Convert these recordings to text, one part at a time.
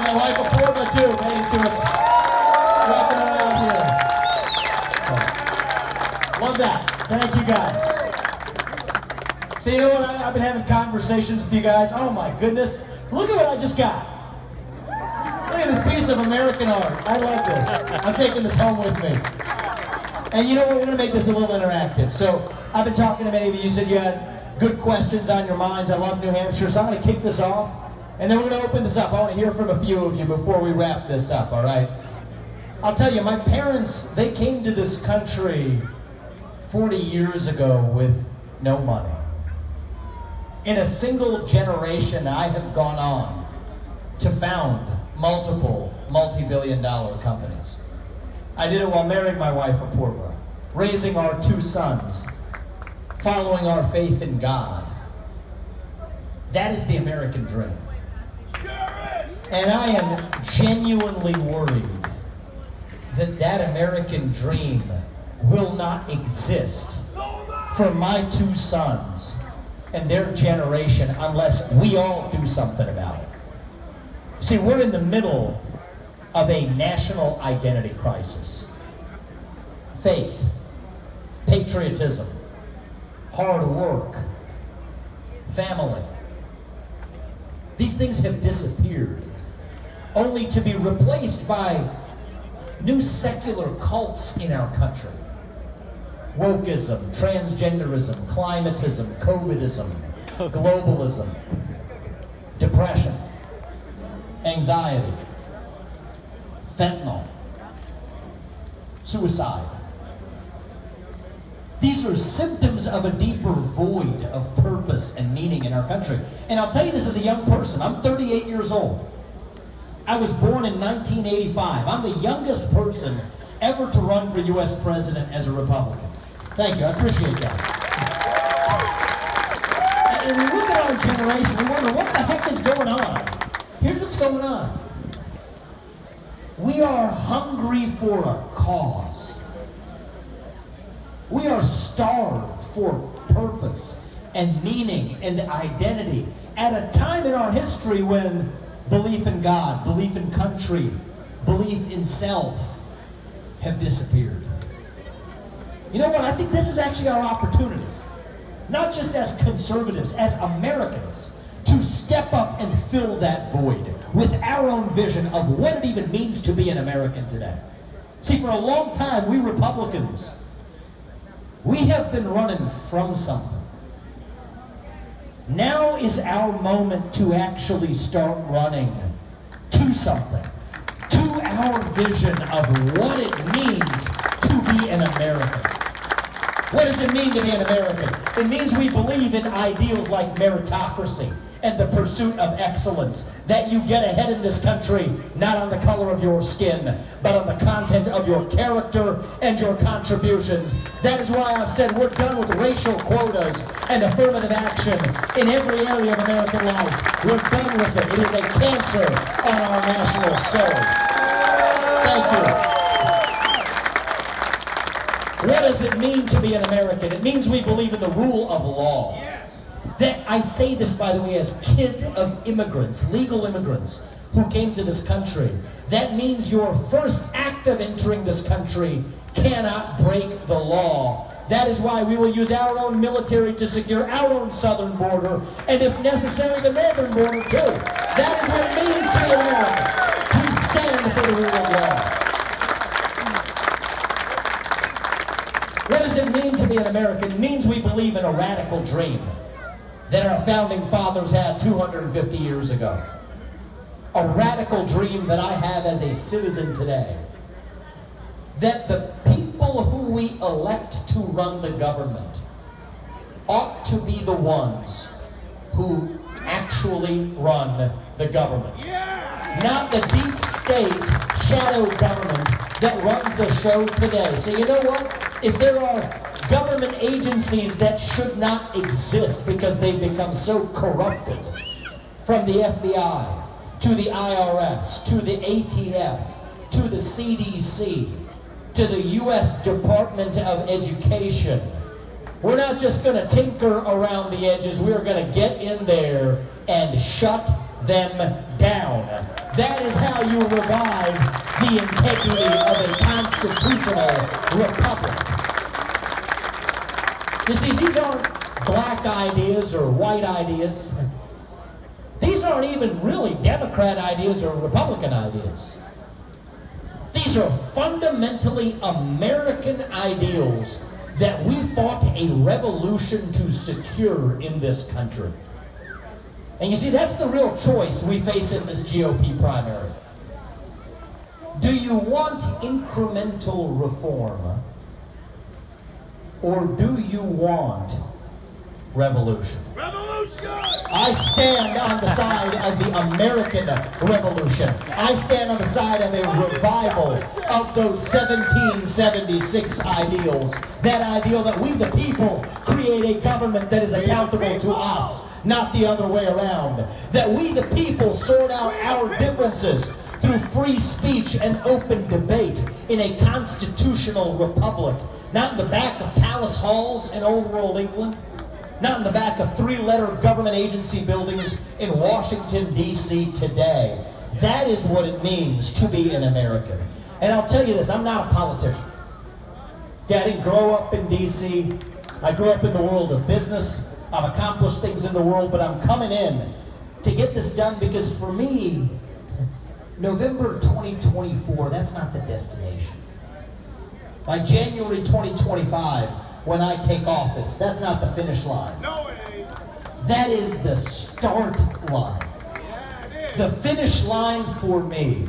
my wife Apoorva too, made it to us. Walking around here. Love that. Thank you guys. So you know what? I've been having conversations with you guys. Oh my goodness. Look at what I just got. Look at this piece of American art. I love this. I'm taking this home with me. And you know what? We're going to make this a little interactive. So I've been talking to many of you. You said you had good questions on your minds. I love New Hampshire. So I'm going to kick this off. And then we're going to open this up. I want to hear from a few of you before we wrap this up, all right? I'll tell you, my parents, they came to this country 40 years ago with no money. In a single generation, I have gone on to found multiple multi-billion-dollar companies. I did it while marrying my wife, Apoorva, raising our 2 sons, following our faith in God. That is the American dream. And I am genuinely worried that that American dream will not exist for my 2 sons and their generation unless we all do something about it. See, we're in the middle of a national identity crisis. Faith, patriotism, hard work, family. These things have disappeared, only to be replaced by new secular cults in our country. Wokeism, transgenderism, climatism, COVIDism, globalism, depression, anxiety, fentanyl, suicide. These are symptoms of a deeper void of purpose and meaning in our country. And I'll tell you this as a young person. I'm 38 years old. I was born in 1985. I'm the youngest person ever to run for U.S. president as a Republican. Thank you, I appreciate that. And we look at our generation, we wonder what the heck is going on. Here's what's going on. We are hungry for a cause. We are starved for purpose and meaning and identity at a time in our history when belief in God, belief in country, belief in self have disappeared. You know what? I think this is actually our opportunity, not just as conservatives, as Americans, to step up and fill that void with our own vision of what it even means to be an American today. See, for a long time, we Republicans, we have been running from something. Now is our moment to actually start running to something, to our vision of what it means to be an American. What does it mean to be an American? It means we believe in ideals like meritocracy and the pursuit of excellence, that you get ahead in this country not on the color of your skin, but on the content of your character and your contributions. That is why I've said we're done with racial quotas and affirmative action in every area of American life. We're done with it. It is a cancer on our national soul. Thank you. What does it mean to be an American? It means we believe in the rule of law. That I say this, by the way, as kid of immigrants, legal immigrants, who came to this country. That means your first act of entering this country cannot break the law. That is why we will use our own military to secure our own southern border, and if necessary, the northern border too. That is what it means to be American, to stand for the rule of law. What does it mean to be an American? It means we believe in a radical dream that our founding fathers had 250 years ago. A radical dream that I have as a citizen today. That the people who we elect to run the government ought to be the ones who actually run the government. Not the deep state shadow government that runs the show today. So you know what? If there are government agencies that should not exist because they've become so corrupted, from the FBI to the IRS to the ATF to the CDC to the U.S. Department of Education, we're not just going to tinker around the edges. We're going to get in there and shut them down. That is how you revive the integrity of a constitutional republic. You see, these aren't black ideas or white ideas. These aren't even really Democrat ideas or Republican ideas. These are fundamentally American ideals that we fought a revolution to secure in this country. And you see, that's the real choice we face in this GOP primary. Do you want incremental reform, or do you want revolution? Revolution! I stand on the side of the American Revolution. I stand on the side of a revival of those 1776 ideals. That ideal that we, the people, create a government that is accountable to us, not the other way around. That we, the people, sort out our differences through free speech and open debate in a constitutional republic. Not in the back of palace halls in old world England. Not in the back of three-letter government agency buildings in Washington, D.C. today. That is what it means to be an American. And I'll tell you this, I'm not a politician. I didn't grow up in D.C. I grew up in the world of business. I've accomplished things in the world, but I'm coming in to get this done because for me, November 2024, that's not the destination. By January 2025, when I take office, that's not the finish line. No, it ain't. That is the start line. Yeah, it is. The finish line for me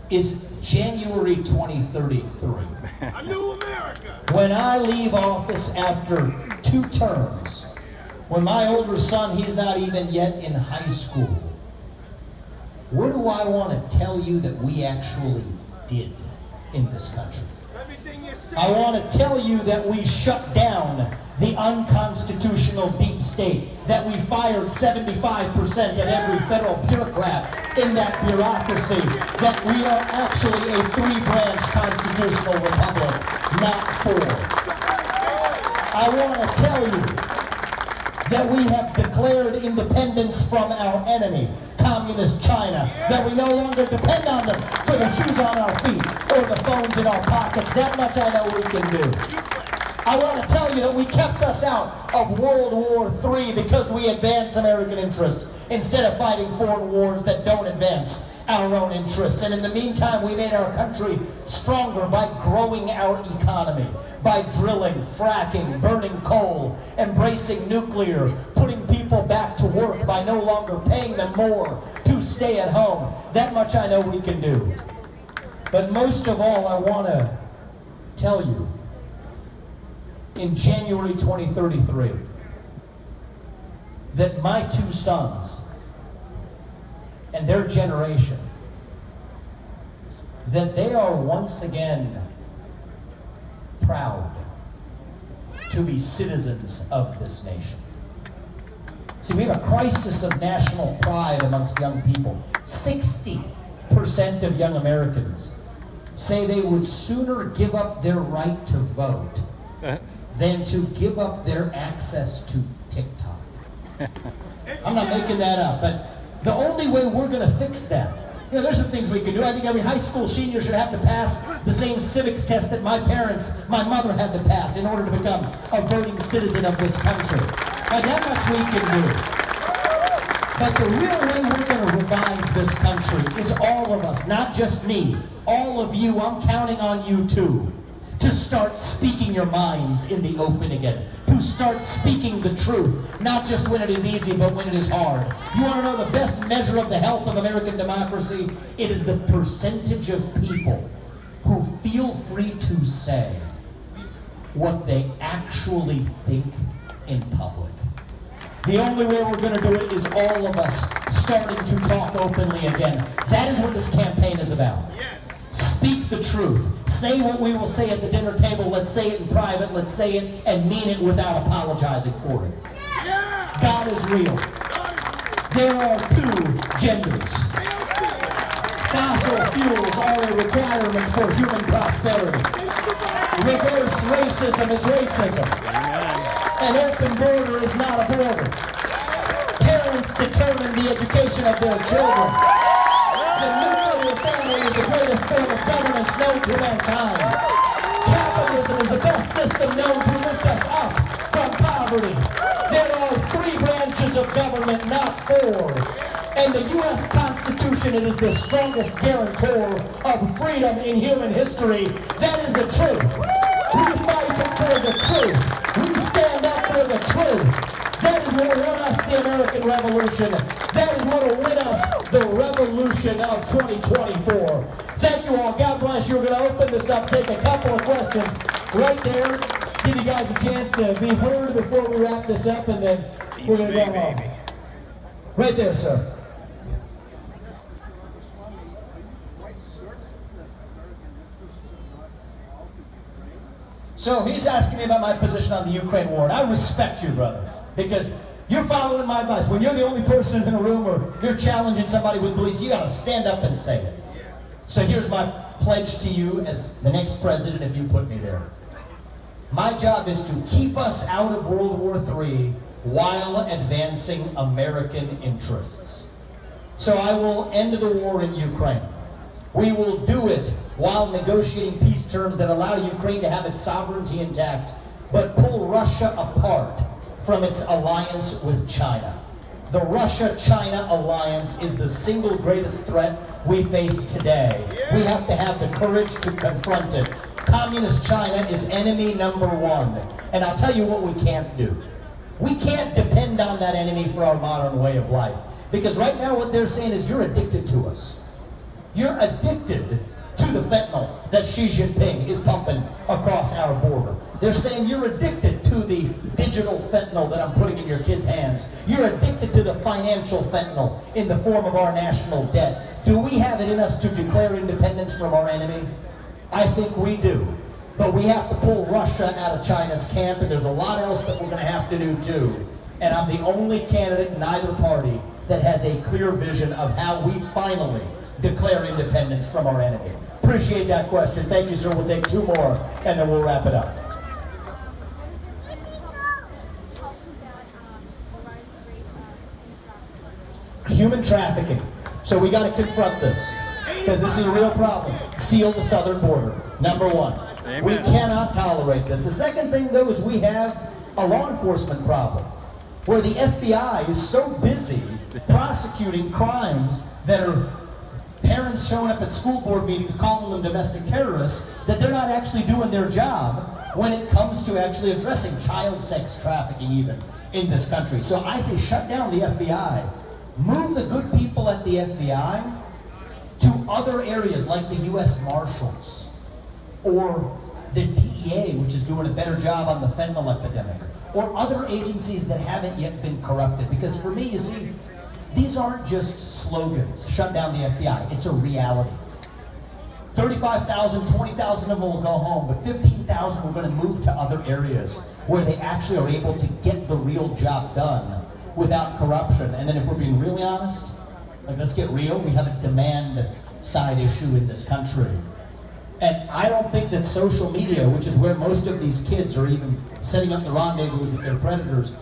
is January 2033. A new America. When I leave office after 2 terms, when my older son, he's not even yet in high school, what do I want to tell you that we actually did in this country? Everything you say. I want to tell you that we shut down the unconstitutional deep state, that we fired 75% of every federal bureaucrat in that bureaucracy, that we are actually a 3-branch constitutional republic, not 4. I want to tell you that we have declared independence from our enemy, Communist China, that we no longer depend on them for the shoes on our feet or the phones in our pockets. That much I know we can do. I want to tell you that we kept us out of World War III because we advance American interests instead of fighting foreign wars that don't advance our own interests. And in the meantime, we made our country stronger by growing our economy, by drilling, fracking, burning coal, embracing nuclear, putting people back to work by no longer paying them more to stay at home. That much I know we can do. But most of all, I want to tell you, in January 2033, that my 2 sons and their generation, that they are once again proud to be citizens of this nation. See, we have a crisis of national pride amongst young people. 60% of young Americans say they would sooner give up their right to vote than to give up their access to TikTok. I'm not making that up, but the only way we're going to fix that, you know, there's some things we can do. I think every high school senior should have to pass the same civics test that my mother had to pass in order to become a voting citizen of this country. Like, that much we can do. But the real way we're going to revive this country is all of us, not just me. All of you, I'm counting on you too, to start speaking your minds in the open again, to start speaking the truth, not just when it is easy, but when it is hard. You want to know the best measure of the health of American democracy? It is the percentage of people who feel free to say what they actually think in public. The only way we're going to do it is all of us starting to talk openly again. That is what this campaign is about. Speak the truth. Say what we will say at the dinner table. Let's say it in private. Let's say it and mean it without apologizing for it. God is real. There are 2 genders. Fossil fuels are a requirement for human prosperity. Reverse racism is racism. An open border is not a border. Parents determine the education of their children. The nuclear family is the greatest form of governance known to mankind. Capitalism is the best system known to lift us up from poverty. There are 3 branches of government, not 4. And the U.S. Constitution, it is the strongest guarantor of freedom in human history. That is the truth. We fight for the truth. We stand up for the truth. That is what will win us the American Revolution. That is what will win us the revolution of 2024. Thank you all. God bless you. We're going to open this up, take a couple of questions right there. Give you guys a chance to be heard before we wrap this up, and then we're going to go home. Right there, sir. So he's asking me about my position on the Ukraine war, and I respect you, brother, because you're following my advice. When you're the only person in a room or you're challenging somebody with beliefs, you got to stand up and say it. So here's my pledge to you as the next president, if you put me there. My job is to keep us out of World War III while advancing American interests. So I will end the war in Ukraine. We will do it while negotiating peace terms that allow Ukraine to have its sovereignty intact, but pull Russia apart from its alliance with China. The Russia-China alliance is the single greatest threat we face today. We have to have the courage to confront it. Communist China is enemy number 1. And I'll tell you what we can't do. We can't depend on that enemy for our modern way of life. Because right now what they're saying is you're addicted to us. You're addicted to the fentanyl that Xi Jinping is pumping across our border. They're saying you're addicted to the digital fentanyl that I'm putting in your kids' hands. You're addicted to the financial fentanyl in the form of our national debt. Do we have it in us to declare independence from our enemy? I think we do. But we have to pull Russia out of China's camp, and there's a lot else that we're going to have to do too. And I'm the only candidate in either party that has a clear vision of how we finally declare independence from our enemy. Appreciate that question. Thank you, sir. We'll take 2 more, and then we'll wrap it up. Human trafficking. So we got to confront this, because this is a real problem. Seal the southern border, number 1. Amen. We cannot tolerate this. The second thing, though, is we have a law enforcement problem, where the FBI is so busy prosecuting crimes that are parents showing up at school board meetings calling them domestic terrorists, that they're not actually doing their job when it comes to actually addressing child sex trafficking even in this country. So I say shut down the FBI. Move the good people at the FBI to other areas like the U.S. Marshals or the DEA, which is doing a better job on the fentanyl epidemic, or other agencies that haven't yet been corrupted. Because for me, you see, these aren't just slogans, shut down the FBI, it's a reality. 35,000, 20,000 of them will go home, but 15,000 we're going to move to other areas where they actually are able to get the real job done without corruption. And then if we're being really honest, like let's get real, we have a demand side issue in this country. And I don't think that social media, which is where most of these kids are even setting up the rendezvous with their predators,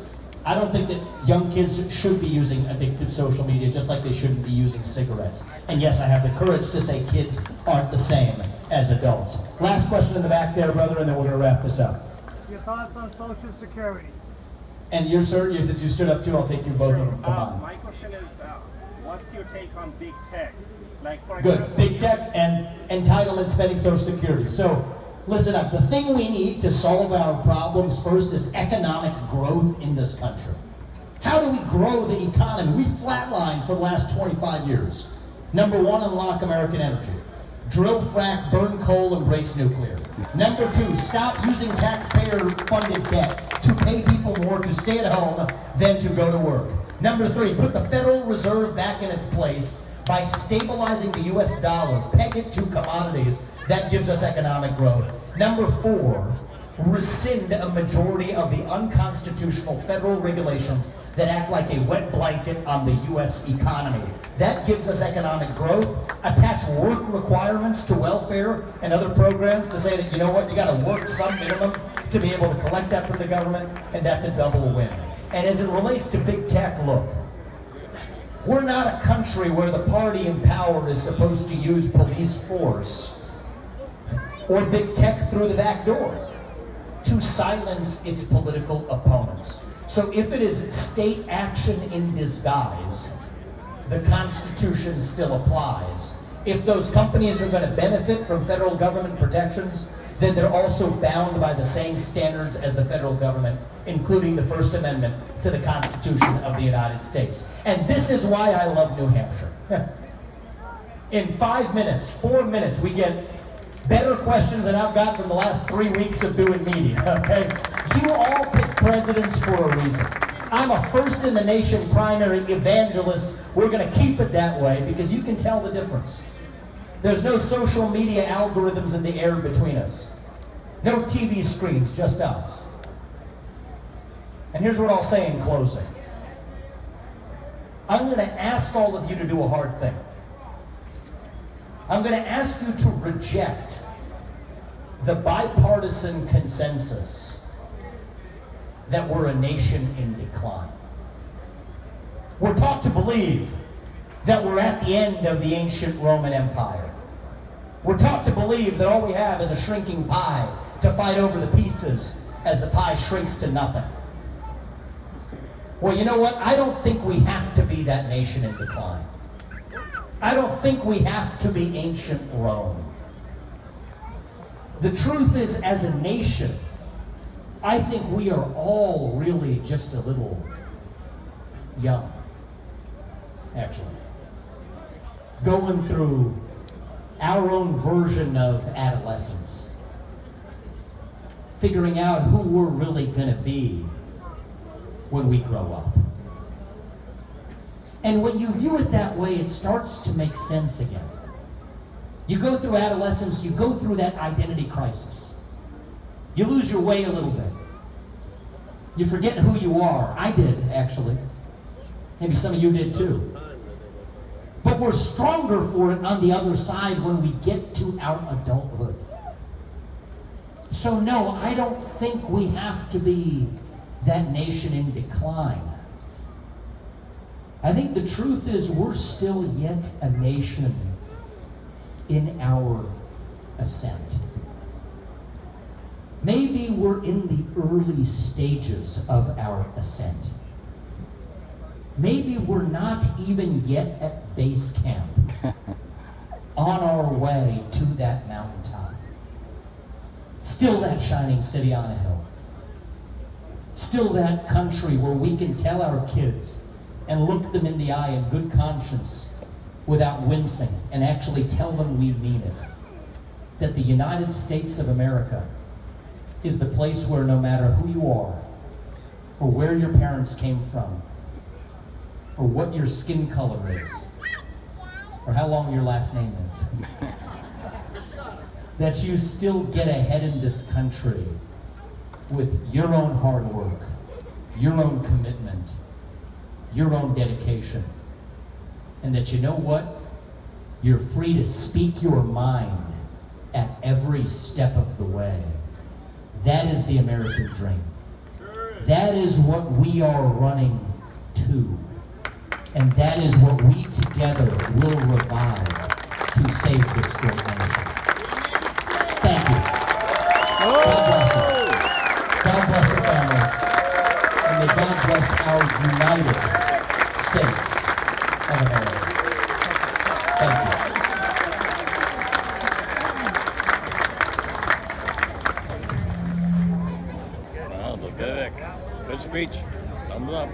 I don't think that young kids should be using addictive social media just like they shouldn't be using cigarettes. And yes, I have the courage to say kids aren't the same as adults. Last question in the back there, brother, and then we're going to wrap this up. Your thoughts on Social Security? And you, sir, since you stood up too, I'll take you both of them. Come on. My question is, what's your take on big tech? Like, for Good. example, Big tech and entitlement spending Social Security. So, listen up. The thing we need to solve our problems first is economic growth in this country. How do we grow the economy? We flatlined for the last 25 years. Number 1, unlock American energy. Drill, frack, burn coal, embrace nuclear. Number 2, stop using taxpayer-funded debt to pay people more to stay at home than to go to work. Number 3, put the Federal Reserve back in its place by stabilizing the U.S. dollar, peg it to commodities. That gives us economic growth. Number 4, rescind a majority of the unconstitutional federal regulations that act like a wet blanket on the U.S. economy. That gives us economic growth. Attach work requirements to welfare and other programs to say that, you know what, you got to work some minimum to be able to collect that from the government, and that's a double win. And as it relates to big tech, look, We're not a country where the party in power is supposed to use police force or big tech through the back door to silence its political opponents. So if it is state action in disguise, the Constitution still applies. If those companies are going to benefit from federal government protections, then they're also bound by the same standards as the federal government, including the First Amendment to the Constitution of the United States. And this is why I love New Hampshire. In 5 minutes, 4 minutes, we get better questions than I've got from the last 3 weeks of doing media, okay? You all pick presidents for a reason. I'm a first in the nation primary evangelist. We're going to keep it that way because you can tell the difference. There's no social media algorithms in the air between us. No TV screens, just us. And here's what I'll say in closing. I'm going to ask all of you to do a hard thing. I'm going to ask you to reject the bipartisan consensus that we're a nation in decline. We're taught to believe that we're at the end of the ancient Roman Empire. We're taught to believe that all we have is a shrinking pie to fight over the pieces as the pie shrinks to nothing. Well, you know what? I don't think we have to be that nation in decline. I don't think we have to be ancient Rome. The truth is, as a nation, I think we are all really just a little young, actually. Going through our own version of adolescence. Figuring out who we're really going to be when we grow up. And when you view it that way, it starts to make sense again. You go through adolescence, you go through that identity crisis. You lose your way a little bit. You forget who you are. I did, actually. Maybe some of you did too. But we're stronger for it on the other side when we get to our adulthood. So no, I don't think we have to be that nation in decline. I think the truth is we're still yet a nation in our ascent. Maybe we're in the early stages of our ascent. Maybe we're not even yet at base camp on our way to that mountaintop. Still that shining city on a hill. Still that country where we can tell our kids and look them in the eye in good conscience without wincing and actually tell them we mean it. That the United States of America is the place where no matter who you are, or where your parents came from, or what your skin color is, or how long your last name is, that you still get ahead in this country with your own hard work, your own commitment, your own dedication, and that you know what? You're free to speak your mind at every step of the way. That is the American dream. That is what we are running to. And that is what we together will revive to save this great nation. Thank you. God bless you. God bless your families. And may God bless our United States of America. Thank you. Wow, Vivek. Good speech. Thumbs up.